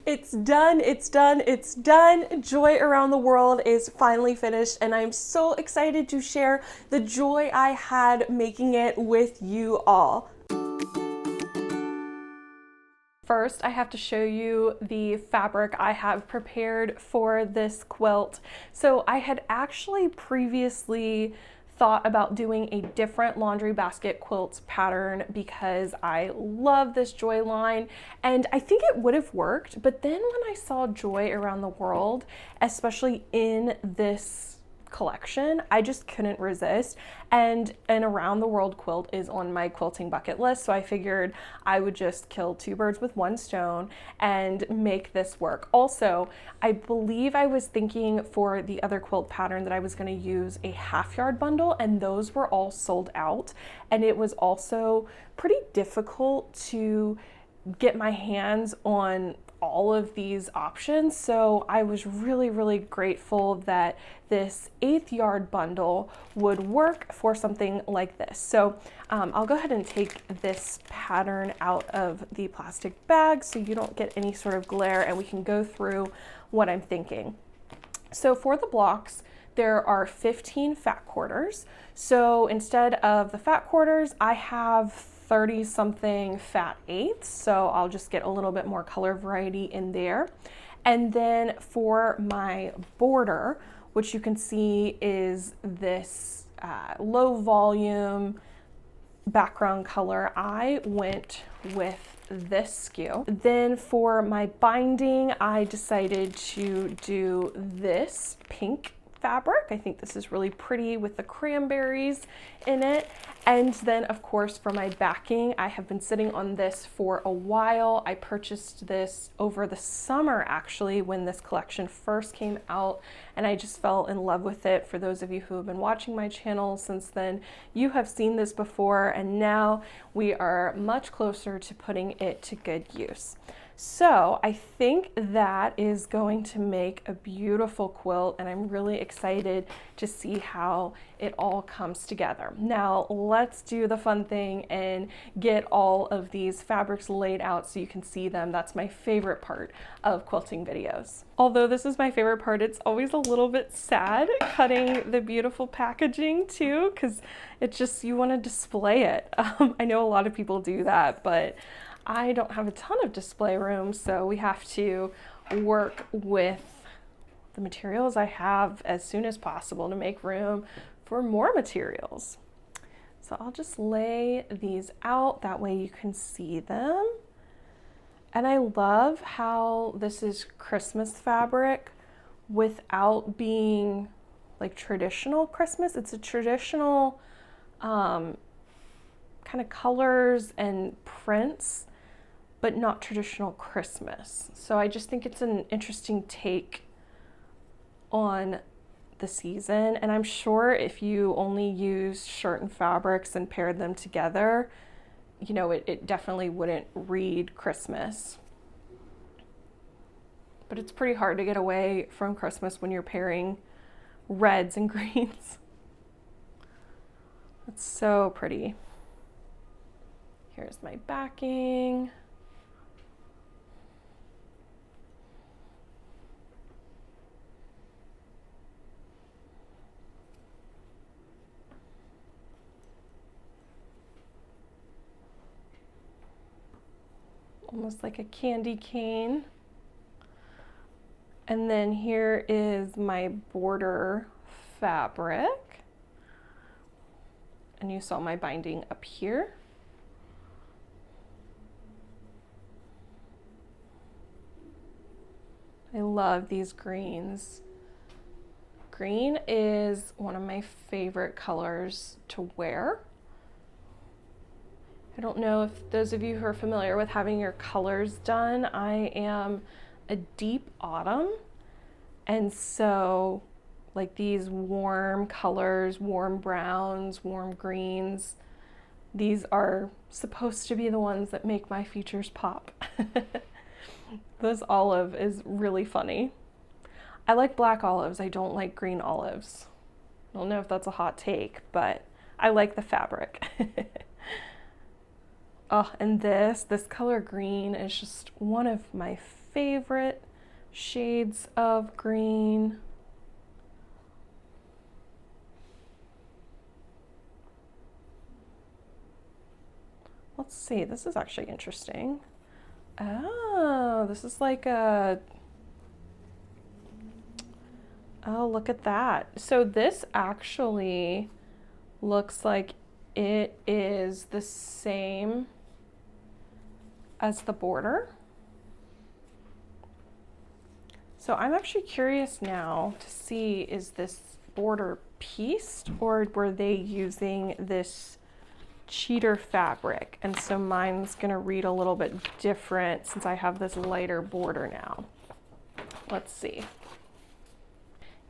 It's done, it's done, it's done. Joy Around the World is finally finished, and I'm so excited to share the joy I had making it with you all. First, I have to show you the fabric I have prepared for this quilt. So I had actually previously thought about doing a different laundry basket quilts pattern because I love this Joy line, and I think it would have worked, but then when I saw Joy Around the World, especially in this collection, I just couldn't resist, and an around the world quilt is on my quilting bucket list, so I figured I would just kill two birds with one stone and make this work. Also, I believe I was thinking for the other quilt pattern that I was going to use a half yard bundle, and those were all sold out, and it was also pretty difficult to get my hands on all of these options. So I was really grateful that this 1/8 yard bundle would work for something like this. So I'll go ahead and take this pattern out of the plastic bag so you don't get any sort of glare, and we can go through what I'm thinking. So for the blocks, there are 15 fat quarters. So instead of the fat quarters, I have 30 something fat eighths, so I'll just get a little bit more color variety in there. And then for my border, which you can see is this low volume background color, I went with this skew. Then for my binding, I decided to do this pink fabric. I think this is really pretty with the cranberries in it. And then of course for my backing, I have been sitting on this for a while. I purchased this over the summer actually when this collection first came out, and I just fell in love with it. For those of you who have been watching my channel since then, you have seen this before, and now we are much closer to putting it to good use. So I think that is going to make a beautiful quilt, and I'm really excited to see how it all comes together. Now let's do the fun thing and get all of these fabrics laid out so you can see them. That's my favorite part of quilting videos. Although this is my favorite part, it's always a little bit sad cutting the beautiful packaging too, because it's just, you want to display it. I know a lot of people do that, but I don't have a ton of display room, so we have to work with the materials I have as soon as possible to make room for more materials. So I'll just lay these out, that way you can see them. And I love how this is Christmas fabric without being like traditional Christmas. It's a traditional kind of colors and prints, but not traditional Christmas. So I just think it's an interesting take on the season. And I'm sure if you only used certain fabrics and paired them together, you know, it definitely wouldn't read Christmas. But it's pretty hard to get away from Christmas when you're pairing reds and greens. It's so pretty. Here's my backing. Almost like a candy cane. And then here is my border fabric. And you saw my binding up here. I love these greens. Green is one of my favorite colors to wear. I don't know if those of you who are familiar with having your colors done, I am a deep autumn, and so like these warm colors, warm browns, warm greens, these are supposed to be the ones that make my features pop. This olive is really funny. I like black olives, I don't like green olives. I don't know if that's a hot take, but I like the fabric. Oh, and this color green is just one of my favorite shades of green. Let's see, this is actually interesting. Oh, this is like a, oh, look at that. So this actually looks like it is the same as the border. So I'm actually curious now to see, is this border pieced or were they using this cheater fabric? And so mine's gonna read a little bit different since I have this lighter border now. Let's see.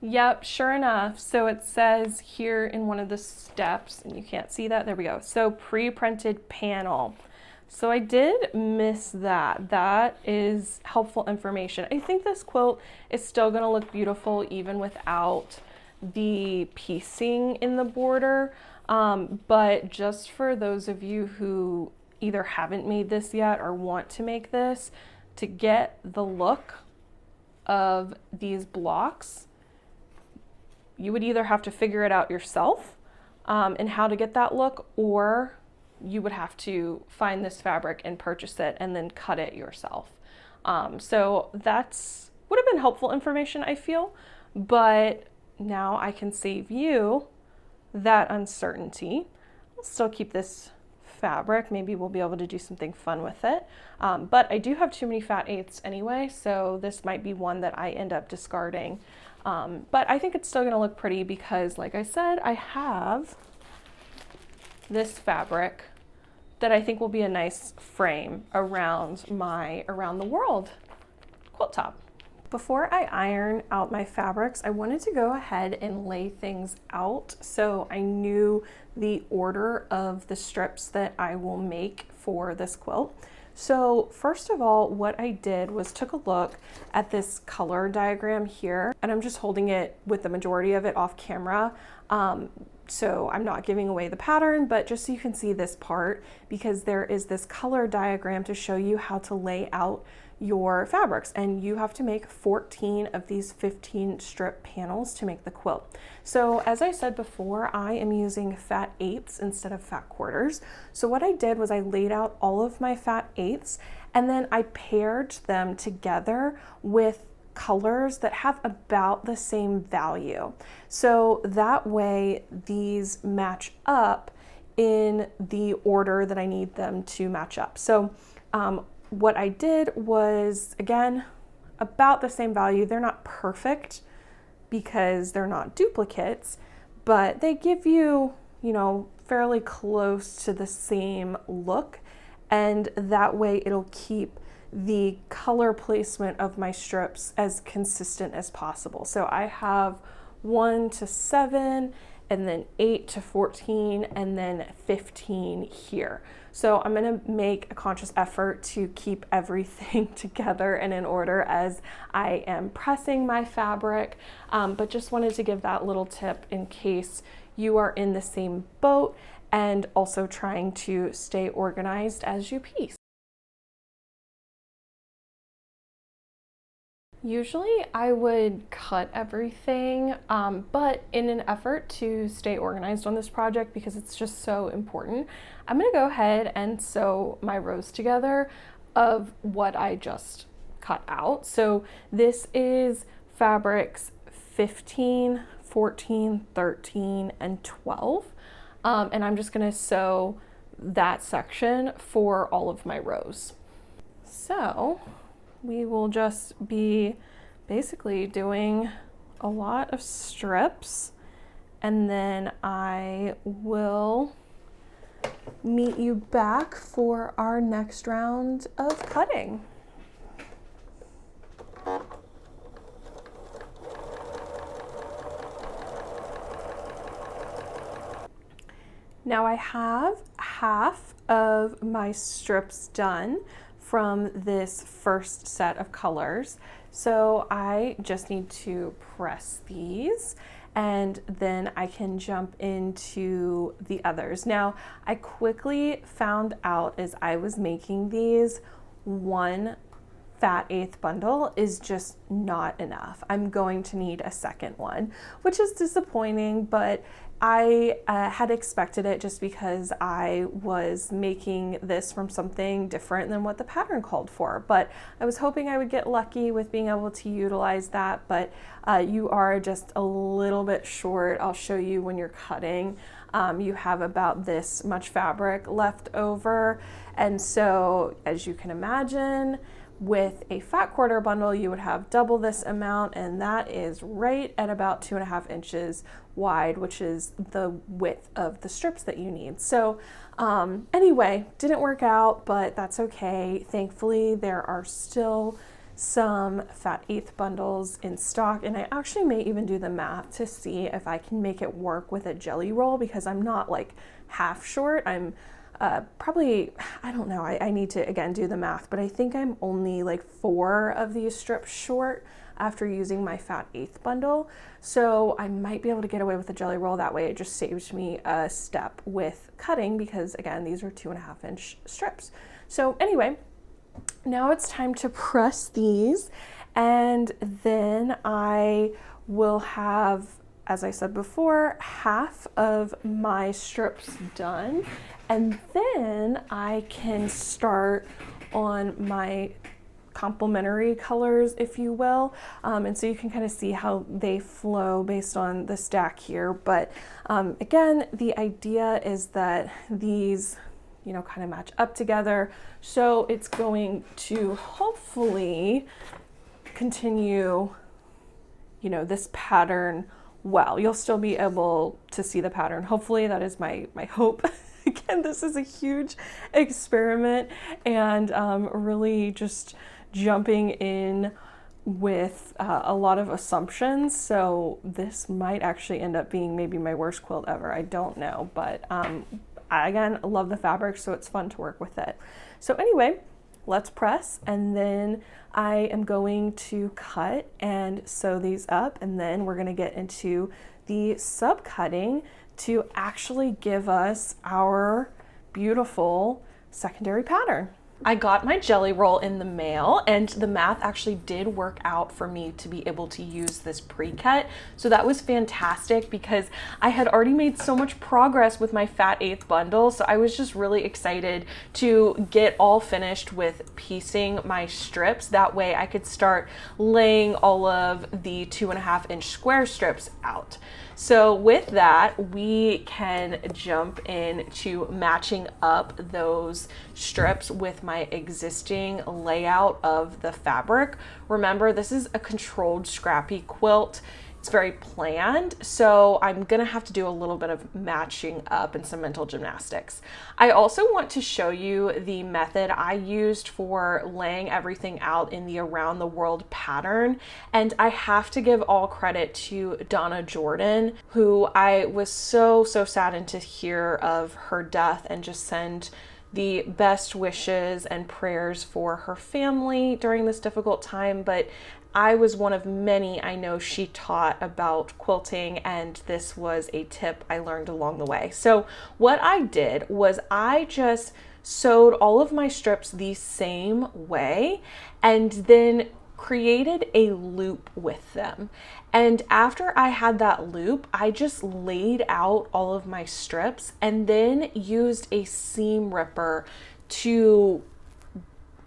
Yep, sure enough. So it says here in one of the steps, and you can't see that, there we go. So pre-printed panel. So I did miss that. That is helpful information. I think this quilt is still gonna look beautiful even without the piecing in the border. But just for those of you who either haven't made this yet or want to make this, to get the look of these blocks, you would either have to figure it out yourself and how to get that look, or you would have to find this fabric and purchase it and then cut it yourself. So that's would have been helpful information, I feel, but now I can save you that uncertainty. I'll still keep this fabric. Maybe we'll be able to do something fun with it. But I do have too many fat eighths anyway, so this might be one that I end up discarding. But I think it's still gonna look pretty because, like I said, I have this fabric that I think will be a nice frame around my Around the World quilt top. Before I iron out my fabrics, I wanted to go ahead and lay things out so I knew the order of the strips that I will make for this quilt. So first of all, what I did was took a look at this color diagram here, and I'm just holding it with the majority of it off camera. So I'm not giving away the pattern, but just so you can see this part, because there is this color diagram to show you how to lay out your fabrics, and you have to make 14 of these 15 strip panels to make the quilt. So as I said before, I am using fat eighths instead of fat quarters. So what I did was I laid out all of my fat eighths and then I paired them together with colors that have about the same value. So that way these match up in the order that I need them to match up. So what I did was, again, about the same value. They're not perfect because they're not duplicates, but they give you, you know, fairly close to the same look. And that way it'll keep the color placement of my strips as consistent as possible. So I have 1 to 7, and then 8 to 14, and then 15 here. So I'm gonna make a conscious effort to keep everything together and in order as I am pressing my fabric, but just wanted to give that little tip in case you are in the same boat and also trying to stay organized as you piece. Usually I would cut everything, but in an effort to stay organized on this project because it's just so important, I'm gonna go ahead and sew my rows together of what I just cut out. So this is fabrics 15, 14, 13, and 12. And I'm just gonna sew that section for all of my rows. So we will just be basically doing a lot of strips, and then I will meet you back for our next round of cutting. Now I have half of my strips done from this first set of colors. So I just need to press these and then I can jump into the others. Now, I quickly found out as I was making these, one fat eighth bundle is just not enough. I'm going to need a second one, which is disappointing, but I had expected it just because I was making this from something different than what the pattern called for. But I was hoping I would get lucky with being able to utilize that, but you are just a little bit short. I'll show you when you're cutting. You have about this much fabric left over. And so as you can imagine, with a fat quarter bundle, you would have double this amount, and that is right at about 2.5 inches wide, which is the width of the strips that you need. So anyway, didn't work out, but that's okay. Thankfully, there are still some fat eighth bundles in stock, and I actually may even do the math to see if I can make it work with a jelly roll, because I'm not like half short. I'm probably, I don't know, I need to again do the math, but I think I'm only like 4 of these strips short after using my fat eighth bundle. So I might be able to get away with a jelly roll. That way it just saves me a step with cutting, because again, these are 2.5 inch strips. So anyway, now it's time to press these, and then I will have, as I said before, half of my strips done, and then I can start on my complementary colors, if you will. And so you can kind of see how they flow based on the stack here. But again, the idea is that these, you know, kind of match up together. So it's going to hopefully continue, you know, this pattern well. You'll still be able to see the pattern. Hopefully, that is my hope. Again, this is a huge experiment, and really just jumping in with a lot of assumptions. So this might actually end up being maybe my worst quilt ever. I don't know, but I, again, love the fabric, so it's fun to work with it. So anyway, let's press, and then I am going to cut and sew these up, and then we're going to get into the subcutting to actually give us our beautiful secondary pattern. I got my jelly roll in the mail, and the math actually did work out for me to be able to use this pre-cut. So that was fantastic, because I had already made so much progress with my fat eighth bundle. So I was just really excited to get all finished with piecing my strips. That way I could start laying all of the 2.5 inch square strips out. So with that, we can jump into matching up those strips with my existing layout of the fabric. Remember, this is a controlled scrappy quilt. It's very planned, so I'm gonna have to do a little bit of matching up and some mental gymnastics. I also want to show you the method I used for laying everything out in the Around the World pattern, and I have to give all credit to Donna Jordan, who I was so saddened to hear of her death, and just send the best wishes and prayers for her family during this difficult time. But I was one of many I know she taught about quilting, and this was a tip I learned along the way. So what I did was I just sewed all of my strips the same way, and then created a loop with them. And after I had that loop, I just laid out all of my strips, and then used a seam ripper to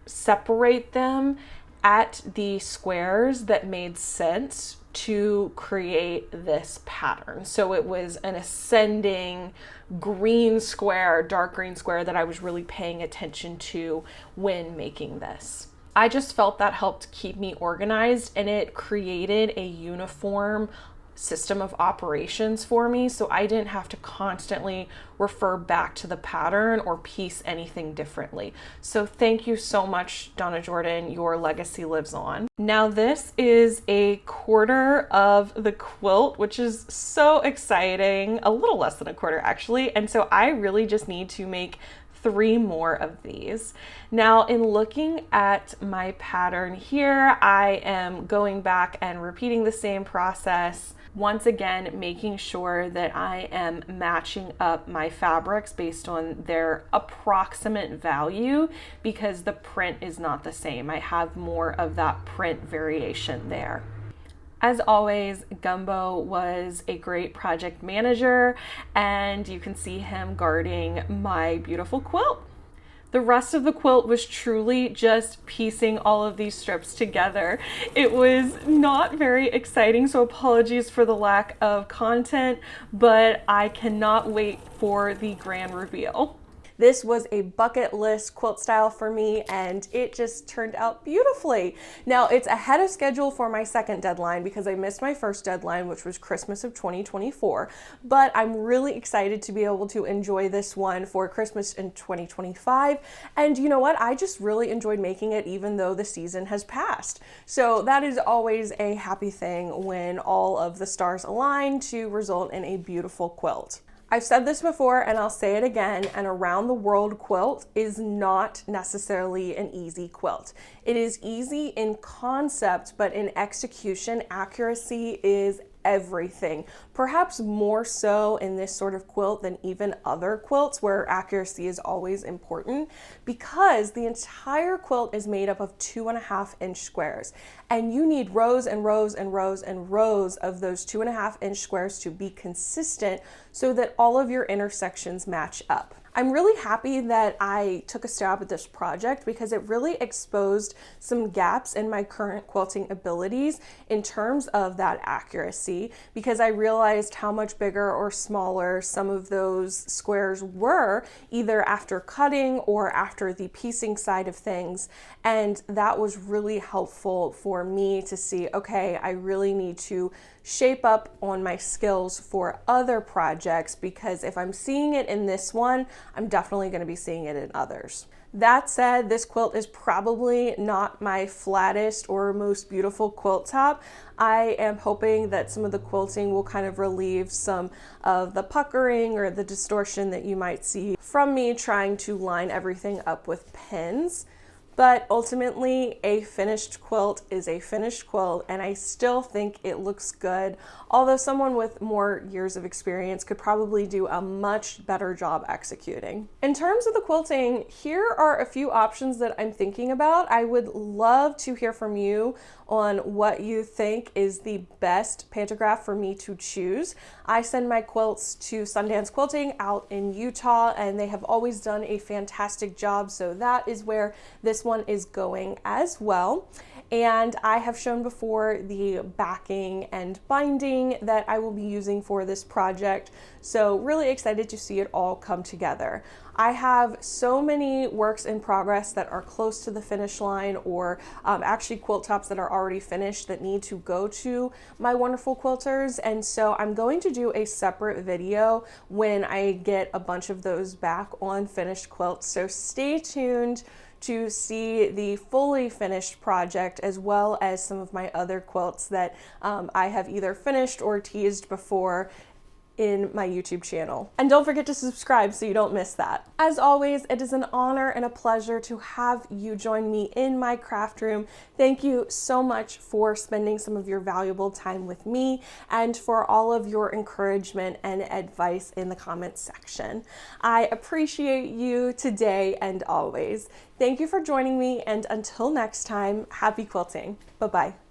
separate them at the squares that made sense to create this pattern. So it was an ascending green square, dark green square, that I was really paying attention to when making this. I just felt that helped keep me organized, and it created a uniform system of operations for me, so I didn't have to constantly refer back to the pattern or piece anything differently. So thank you so much, Donna Jordan. Your legacy lives on. Now this is a quarter of the quilt, which is so exciting. A little less than a quarter actually, and so I really just need to make 3 more of these. Now, in looking at my pattern here, I am going back and repeating the same process Once again, making sure that I am matching up my fabrics based on their approximate value because the print is not the same. I have more of that print variation there. As always, Gumbo was a great project manager, and you can see him guarding my beautiful quilt. The rest of the quilt was truly just piecing all of these strips together. It was not very exciting, so apologies for the lack of content, but I cannot wait for the grand reveal. This was a bucket list quilt style for me, and it just turned out beautifully. Now, it's ahead of schedule for my second deadline because I missed my first deadline, which was Christmas of 2024, but I'm really excited to be able to enjoy this one for Christmas in 2025. And you know what? I just really enjoyed making it even though the season has passed. So that is always a happy thing when all of the stars align to result in a beautiful quilt. I've said this before and I'll say it again, an around the world quilt is not necessarily an easy quilt. It is easy in concept, but in execution, accuracy is everything. Perhaps more so in this sort of quilt than even other quilts where accuracy is always important, because the entire quilt is made up of 2.5-inch squares, and you need rows and rows and rows and rows of those 2.5-inch squares to be consistent so that all of your intersections match up. I'm really happy that I took a stab at this project because it really exposed some gaps in my current quilting abilities in terms of that accuracy, because I realized how much bigger or smaller some of those squares were, either after cutting or after the piecing side of things. And that was really helpful for me to see, okay, I really need to shape up on my skills for other projects, because if I'm seeing it in this one, I'm definitely going to be seeing it in others. That said, this quilt is probably not my flattest or most beautiful quilt top. I am hoping that some of the quilting will kind of relieve some of the puckering or the distortion that you might see from me trying to line everything up with pins. But ultimately, a finished quilt is a finished quilt, and I still think it looks good, although someone with more years of experience could probably do a much better job executing. In terms of the quilting, here are a few options that I'm thinking about. I would love to hear from you on what you think is the best pantograph for me to choose. I send my quilts to Sundance Quilting out in Utah, and they have always done a fantastic job, so that is where this one is going as well. And I have shown before the backing and binding that I will be using for this project, so really excited to see it all come together. I have so many works in progress that are close to the finish line, or actually quilt tops that are already finished that need to go to my wonderful quilters, and so I'm going to do a separate video when I get a bunch of those back on finished quilts, so stay tuned to see the fully finished project, as well as some of my other quilts that I have either finished or teased before in my YouTube channel. And don't forget to subscribe so you don't miss that. As always, it is an honor and a pleasure to have you join me in my craft room. Thank you so much for spending some of your valuable time with me and for all of your encouragement and advice in the comments section. I appreciate you today and always. Thank you for joining me, and until next time, happy quilting. Bye-bye.